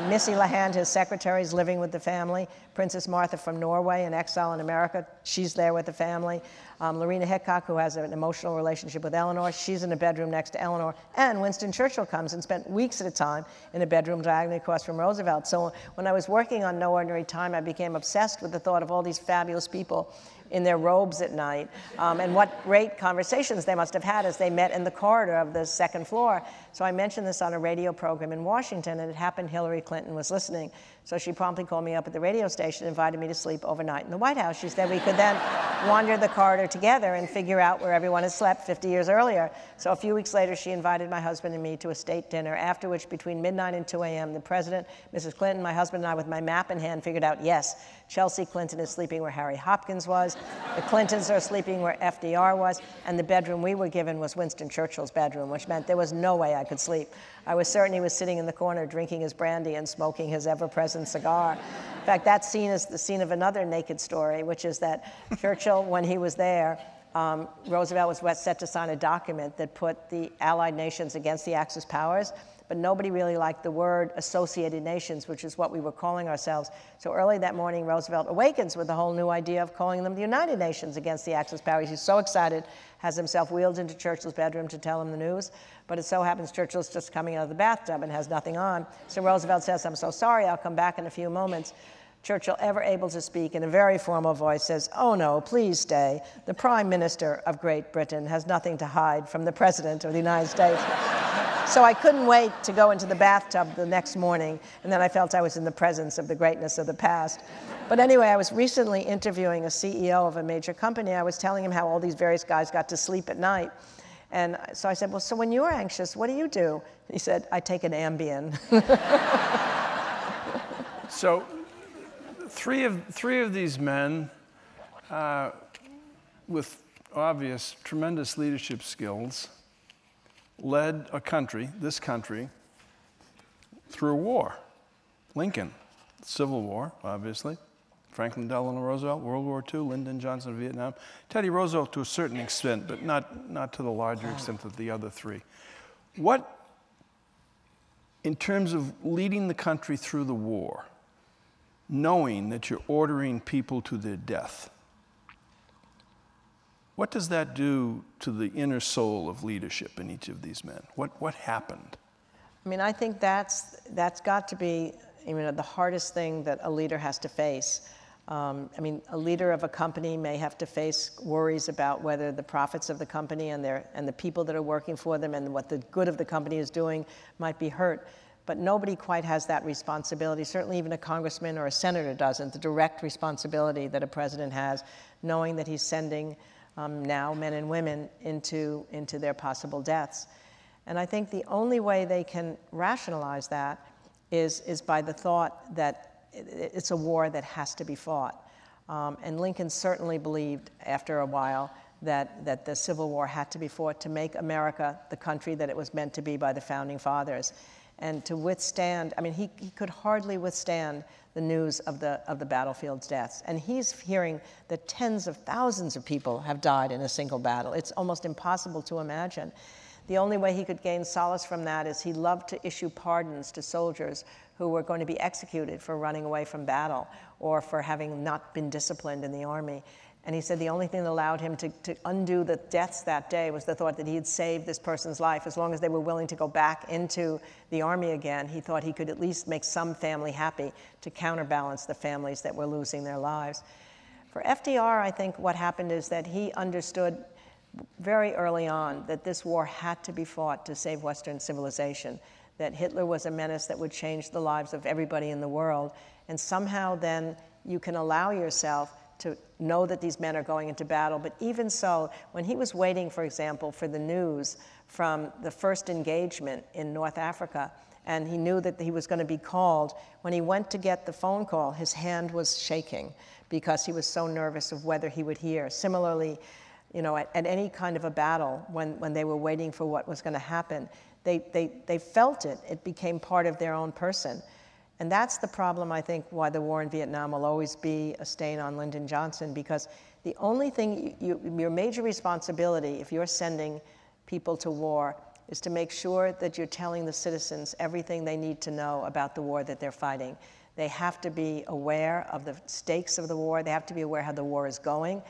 Missy Lahand, his secretary, is living with the family. Princess Martha from Norway, in exile in America, she's there with the family. Lorena Hickok, who has an emotional relationship with Eleanor, she's in a bedroom next to Eleanor. And Winston Churchill comes and spent weeks at a time in a bedroom diagonally across from Roosevelt. So when I was working on No Ordinary Time, I became obsessed with the thought of all these fabulous people in their robes at night, and what great conversations they must have had as they met in the corridor of the second floor. So I mentioned this on a radio program in Washington, and it happened Hillary Clinton was listening. So she promptly called me up at the radio station and invited me to sleep overnight in the White House. She said we could then wander the corridor together and figure out where everyone had slept 50 years earlier. So a few weeks later, she invited my husband and me to a state dinner, after which between midnight and 2 a.m., the president, Mrs. Clinton, my husband, and I, with my map in hand, figured out, yes, Chelsea Clinton is sleeping where Harry Hopkins was, the Clintons are sleeping where FDR was, and the bedroom we were given was Winston Churchill's bedroom, which meant there was no way I could sleep. I was certain he was sitting in the corner drinking his brandy and smoking his ever-present cigar. In fact, that scene is the scene of another naked story, which is that Churchill, when he was there, Roosevelt was set to sign a document that put the Allied nations against the Axis powers, but nobody really liked the word Associated Nations, which is what we were calling ourselves. So early that morning, Roosevelt awakens with a whole new idea of calling them the United Nations against the Axis powers. He's so excited, has himself wheeled into Churchill's bedroom to tell him the news. But it so happens Churchill's just coming out of the bathtub and has nothing on. So Roosevelt says, I'm so sorry, I'll come back in a few moments. Churchill, ever able to speak in a very formal voice, says, oh no, please stay. The Prime Minister of Great Britain has nothing to hide from the President of the United States. So I couldn't wait to go into the bathtub the next morning, and then I felt I was in the presence of the greatness of the past. But anyway, I was recently interviewing a CEO of a major company. I was telling him how all these various guys got to sleep at night. And so I said, well, so when you're anxious, what do you do? He said, I take an Ambien. So three of these men with obvious tremendous leadership skills led a country, this country, through a war. Lincoln, Civil War, obviously. Franklin Delano Roosevelt, World War II, Lyndon Johnson, Vietnam. Teddy Roosevelt to a certain extent, but not to the larger extent of the other three. What, in terms of leading the country through the war, knowing that you're ordering people to their death, what does that do to the inner soul of leadership in each of these men? What happened? I mean, I think that's got to be the hardest thing that a leader has to face. I mean, a leader of a company may have to face worries about whether the profits of the company and the people that are working for them and what the good of the company is doing might be hurt. But nobody quite has that responsibility. Certainly even a congressman or a senator doesn't, the direct responsibility that a president has, knowing that he's sending now men and women into their possible deaths. And I think the only way they can rationalize that is by the thought that it's a war that has to be fought. And Lincoln certainly believed after a while that the Civil War had to be fought to make America the country that it was meant to be by the Founding Fathers. And to withstand, I mean, he could hardly withstand the news of the battlefield's deaths. And he's hearing that tens of thousands of people have died in a single battle. It's almost impossible to imagine. The only way he could gain solace from that is he loved to issue pardons to soldiers who were going to be executed for running away from battle or for having not been disciplined in the army. And he said the only thing that allowed him to undo the deaths that day was the thought that he had saved this person's life. As long as they were willing to go back into the army again, he thought he could at least make some family happy to counterbalance the families that were losing their lives. For FDR, I think what happened is that he understood very early on that this war had to be fought to save Western civilization, that Hitler was a menace that would change the lives of everybody in the world. And somehow then you can allow yourself to know that these men are going into battle. But even so, when he was waiting, for example, for the news from the first engagement in North Africa, and he knew that he was going to be called, when he went to get the phone call, his hand was shaking because he was so nervous of whether he would hear. Similarly, at any kind of a battle, when they were waiting for what was going to happen, they felt it. It became part of their own person. And that's the problem, I think, why the war in Vietnam will always be a stain on Lyndon Johnson, because the only thing, your major responsibility if you're sending people to war is to make sure that you're telling the citizens everything they need to know about the war that they're fighting. They have to be aware of the stakes of the war. They have to be aware how the war is going.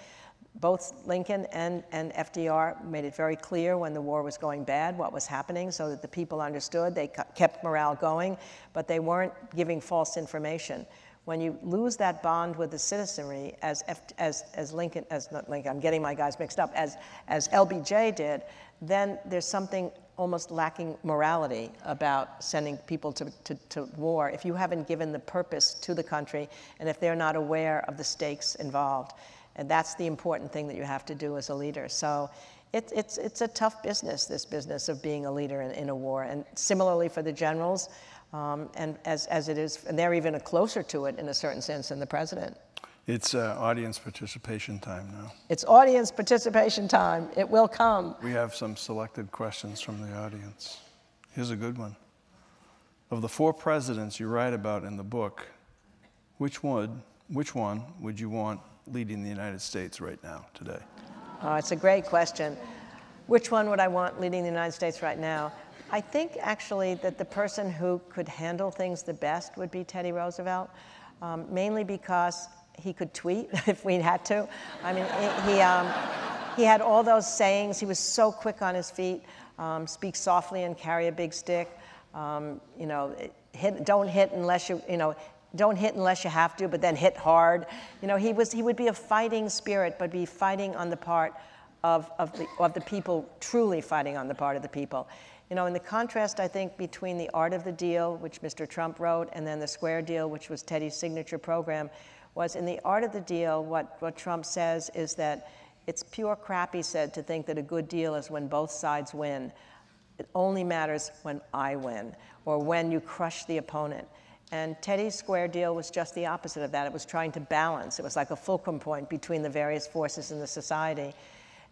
Both Lincoln and FDR made it very clear when the war was going bad what was happening so that the people understood. They kept morale going, but they weren't giving false information. When you lose that bond with the citizenry, as I'm getting my guys mixed up, as LBJ did, then there's something almost lacking morality about sending people to war if you haven't given the purpose to the country and if they're not aware of the stakes involved. And that's the important thing that you have to do as a leader. So it's a tough business, this business of being a leader in a war. And similarly for the generals, and as it is, and they're even closer to it in a certain sense than the president. It's audience participation time now. It's audience participation time. It will come. We have some selected questions from the audience. Here's a good one. Of the 4 presidents you write about in the book, which one would you want leading the United States right now, today? It's a great question. Which one would I want leading the United States right now? I think actually that the person who could handle things the best would be Teddy Roosevelt, mainly because he could tweet if we had to. I mean, he had all those sayings. He was so quick on his feet, speak softly and carry a big stick. Don't hit unless don't hit unless you have to, but then hit hard. He would be a fighting spirit, but be fighting on the part of the people, truly fighting on the part of the people. In the contrast, I think, between The Art of the Deal, which Mr. Trump wrote, and then The Square Deal, which was Teddy's signature program, was in The Art of the Deal, what Trump says is that it's pure crap, he said, to think that a good deal is when both sides win. It only matters when I win, or when you crush the opponent. And Teddy's Square Deal was just the opposite of that. It was trying to balance. It was like a fulcrum point between the various forces in the society.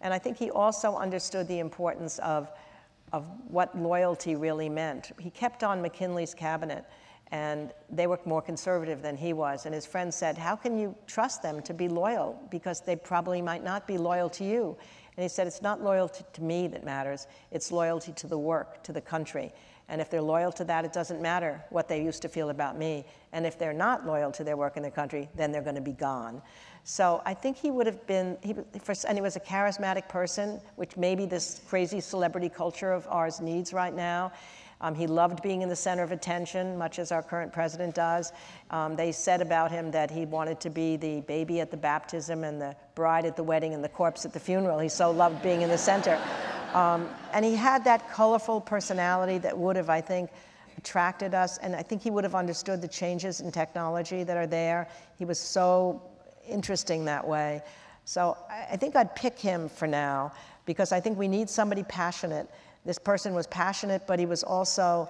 And I think he also understood the importance of what loyalty really meant. He kept on McKinley's cabinet, and they were more conservative than he was. And his friend said, how can you trust them to be loyal? Because they probably might not be loyal to you. And he said, it's not loyalty to me that matters. It's loyalty to the work, to the country. And if they're loyal to that, it doesn't matter what they used to feel about me. And if they're not loyal to their work in their country, then they're going to be gone. So I think he would have been, and he was a charismatic person, which maybe this crazy celebrity culture of ours needs right now. He loved being in the center of attention, much as our current president does. They said about him that he wanted to be the baby at the baptism and the bride at the wedding and the corpse at the funeral. He so loved being in the center. And he had that colorful personality that would have, I think, attracted us. And I think he would have understood the changes in technology that are there. He was so interesting that way. So I think I'd pick him for now, because I think we need somebody passionate. This person was passionate, but he was also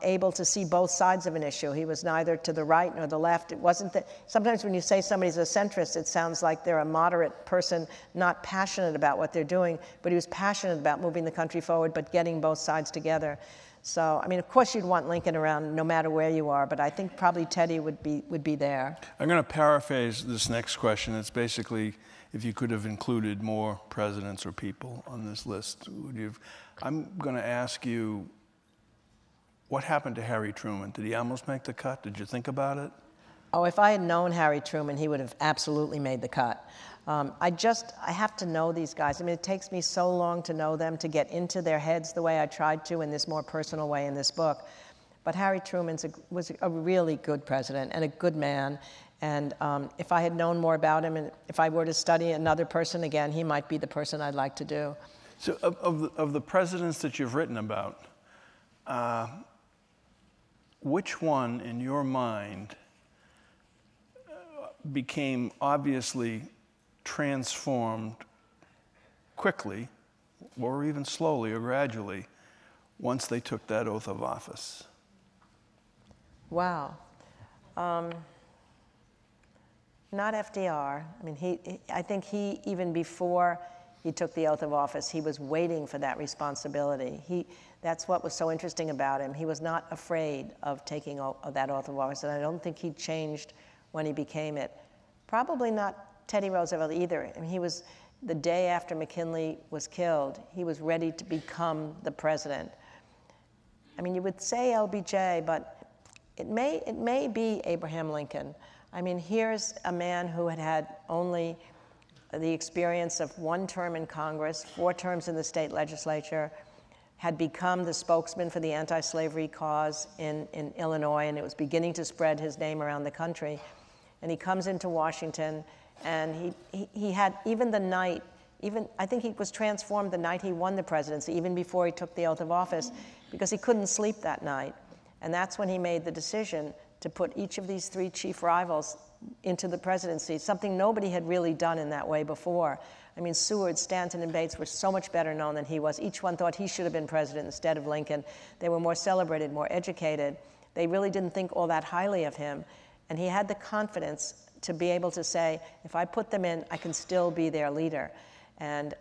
able to see both sides of an issue. He was neither to the right nor the left. It wasn't that, sometimes when you say somebody's a centrist, it sounds like they're a moderate person, not passionate about what they're doing, but he was passionate about moving the country forward, but getting both sides together. So, I mean, of course you'd want Lincoln around no matter where you are, but I think probably Teddy would be there. I'm going to paraphrase this next question. It's basically, if you could have included more presidents or people on this list, would you have? I'm going to ask you, what happened to Harry Truman? Did he almost make the cut? Did you think about it? Oh, if I had known Harry Truman, he would have absolutely made the cut. I have to know these guys. I mean, it takes me so long to know them, to get into their heads the way I tried to in this more personal way in this book. But Harry Truman was a really good president and a good man. And if I had known more about him, and if I were to study another person again, he might be the person I'd like to do. So of the presidents that you've written about, which one in your mind became obviously transformed quickly, or even slowly or gradually, once they took that oath of office? Wow. Not FDR. I mean, I think he, even before he took the oath of office, he was waiting for that responsibility. That's what was so interesting about him. He was not afraid of taking that oath of office, and I don't think he changed when he became it. Probably not Teddy Roosevelt either. I mean, he was, the day after McKinley was killed, he was ready to become the president. I mean, you would say LBJ, but it may be Abraham Lincoln. I mean, here's a man who had only the experience of 1 term in Congress, 4 terms in the state legislature, had become the spokesman for the anti-slavery cause in Illinois, and it was beginning to spread his name around the country. And he comes into Washington, and he had, even the night, I think he was transformed the night he won the presidency, even before he took the oath of office, because he couldn't sleep that night. And that's when he made the decision to put each of these 3 chief rivals into the presidency, something nobody had really done in that way before. I mean, Seward, Stanton, and Bates were so much better known than he was. Each one thought he should have been president instead of Lincoln. They were more celebrated, more educated. They really didn't think all that highly of him. And he had the confidence to be able to say, if I put them in, I can still be their leader. And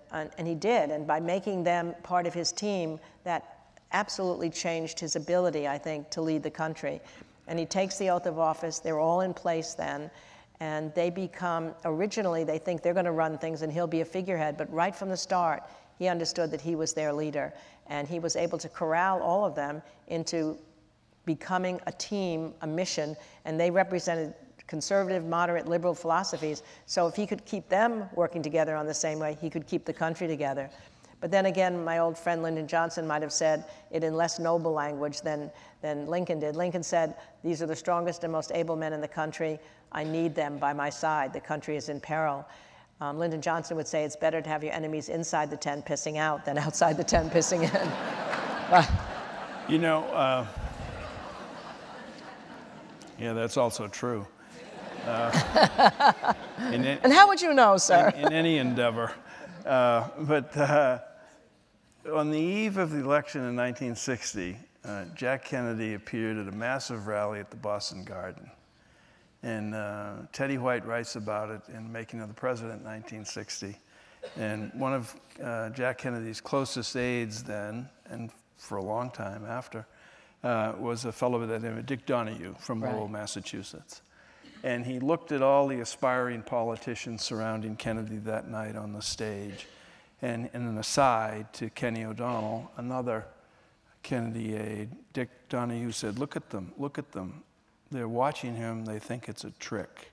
he did. And by making them part of his team, that absolutely changed his ability, I think, to lead the country. And he takes the oath of office. They're all in place then. And they become, originally, they think they're going to run things and he'll be a figurehead. But right from the start, he understood that he was their leader. And he was able to corral all of them into becoming a team, a mission. And they represented conservative, moderate, liberal philosophies. So if he could keep them working together on the same way, he could keep the country together. But then again, my old friend Lyndon Johnson might have said it in less noble language than Lincoln did. Lincoln said, these are the strongest and most able men in the country. I need them by my side. The country is in peril. Lyndon Johnson would say it's better to have your enemies inside the tent pissing out than outside the tent pissing in. You know, yeah, that's also true. And how would you know, sir? In any endeavor. But on the eve of the election in 1960, Jack Kennedy appeared at a massive rally at the Boston Garden. And Teddy White writes about it in Making of the President in 1960. And one of Jack Kennedy's closest aides then, and for a long time after, was a fellow by the name of Dick Donahue from Lowell, Massachusetts. And he looked at all the aspiring politicians surrounding Kennedy that night on the stage. And in an aside to Kenny O'Donnell, another Kennedy aide, Dick Donahue said, look at them, look at them. They're watching him, they think it's a trick.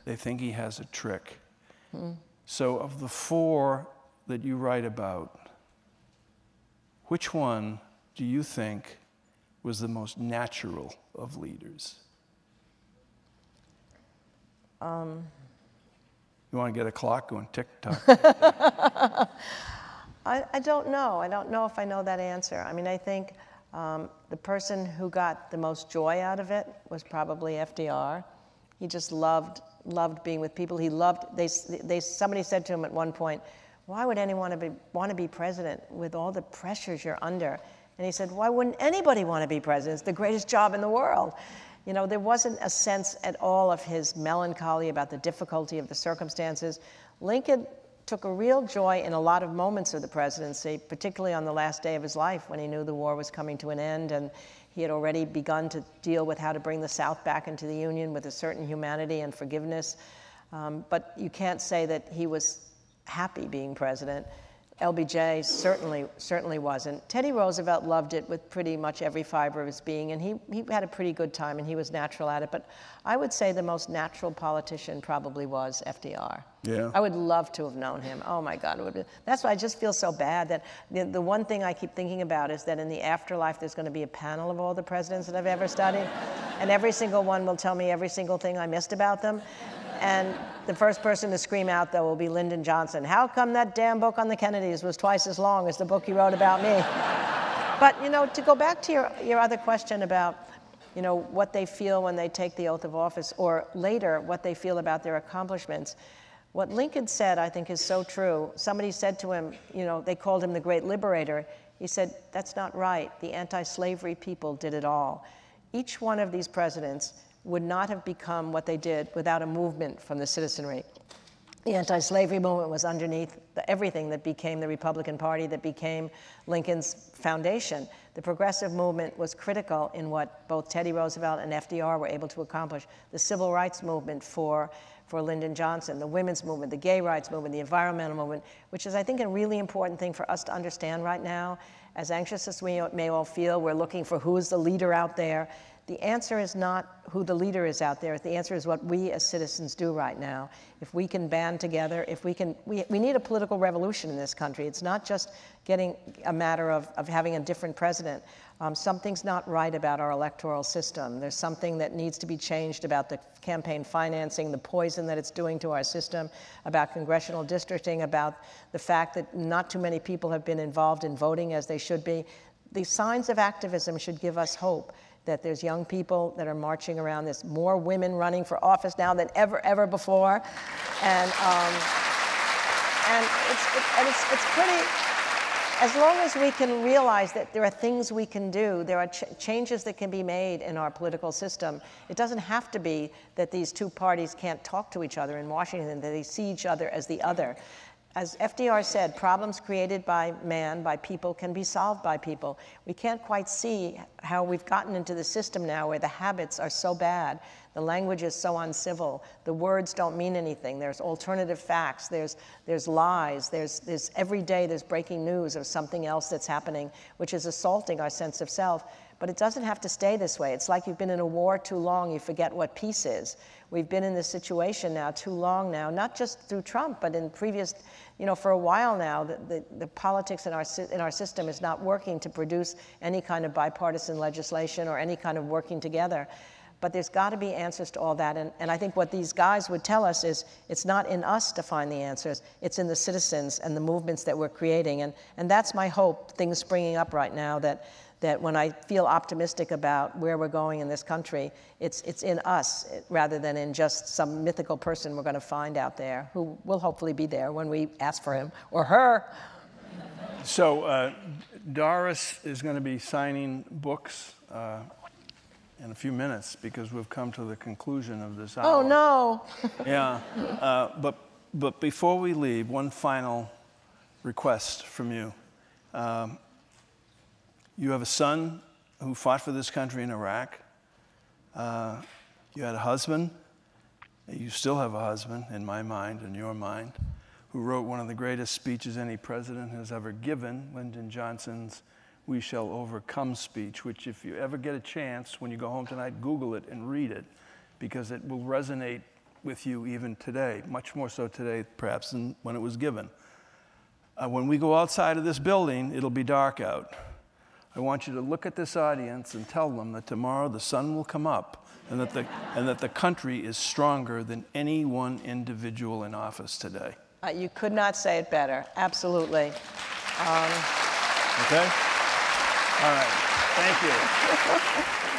They think he has a trick. So of the 4 that you write about, which one do you think was the most natural of leaders? You want to get a clock going tick-tock? I don't know. I don't know if I know that answer. I mean, I think the person who got the most joy out of it was probably FDR. He just loved being with people. He loved, somebody said to him at one point, why would anyone want to be president with all the pressures you're under? And he said, why wouldn't anybody want to be president? It's the greatest job in the world. You know, there wasn't a sense at all of his melancholy about the difficulty of the circumstances. Lincoln took a real joy in a lot of moments of the presidency, particularly on the last day of his life when he knew the war was coming to an end and he had already begun to deal with how to bring the South back into the Union with a certain humanity and forgiveness. But you can't say that he was happy being president. LBJ certainly wasn't. Teddy Roosevelt loved it with pretty much every fiber of his being, and he had a pretty good time, and he was natural at it. But I would say the most natural politician probably was FDR. Yeah. I would love to have known him. Oh my God, that's why I just feel so bad that the one thing I keep thinking about is that in the afterlife there's going to be a panel of all the presidents that I've ever studied, and every single one will tell me every single thing I missed about them. And the first person to scream out, though, will be Lyndon Johnson. How come that damn book on the Kennedys was twice as long as the book you wrote about me? But, you know, to go back to your other question about, you know, what they feel when they take the oath of office, or later, what they feel about their accomplishments, what Lincoln said, I think, is so true. Somebody said to him, you know, they called him the great liberator. He said, that's not right. The anti-slavery people did it all. Each one of these presidents would not have become what they did without a movement from the citizenry. The anti-slavery movement was underneath everything that became the Republican Party, that became Lincoln's foundation. The progressive movement was critical in what both Teddy Roosevelt and FDR were able to accomplish. The civil rights movement for Lyndon Johnson, the women's movement, the gay rights movement, the environmental movement, which is, I think, a really important thing for us to understand right now. As anxious as we may all feel, we're looking for who's the leader out there. The answer is not who the leader is out there. The answer is what we as citizens do right now. If we can band together, if we can, we need a political revolution in this country. It's not just getting a matter of having a different president. Something's not right about our electoral system. There's something that needs to be changed about the campaign financing, the poison that it's doing to our system, about congressional districting, about the fact that not too many people have been involved in voting as they should be. The signs of activism should give us hope that there's young people that are marching around. There's more women running for office now than ever before. And it's pretty, as long as we can realize that there are things we can do, there are changes that can be made in our political system. It doesn't have to be that these two parties can't talk to each other in Washington, that they see each other as the other. As FDR said, problems created by man, by people, can be solved by people. We can't quite see how we've gotten into the system now where the habits are so bad, the language is so uncivil, the words don't mean anything, there's alternative facts, there's lies, there's every day there's breaking news of something else that's happening, which is assaulting our sense of self. But it doesn't have to stay this way. It's like you've been in a war too long, you forget what peace is. We've been in this situation now too long now, not just through Trump, but in previous, you know, for a while now, the politics in our system is not working to produce any kind of bipartisan legislation or any kind of working together. But there's got to be answers to all that. And I think what these guys would tell us is it's not in us to find the answers. It's in the citizens and the movements that we're creating. And that's my hope, things springing up right now, that when I feel optimistic about where we're going in this country, it's in us rather than in just some mythical person we're going to find out there who will hopefully be there when we ask for him or her. So Doris is going to be signing books in a few minutes because we've come to the conclusion of this hour. Oh, no. Yeah. But before we leave, one final request from you. You have a son who fought for this country in Iraq. You had a husband. You still have a husband, in my mind, in your mind, who wrote one of the greatest speeches any president has ever given, Lyndon Johnson's "We Shall Overcome" speech, which if you ever get a chance, when you go home tonight, Google it and read it, because it will resonate with you even today, much more so today, perhaps, than when it was given. When we go outside of this building, it'll be dark out. I want you to look at this audience and tell them that tomorrow the sun will come up and that the country is stronger than any one individual in office today. You could not say it better. Absolutely. Okay? All right. Thank you.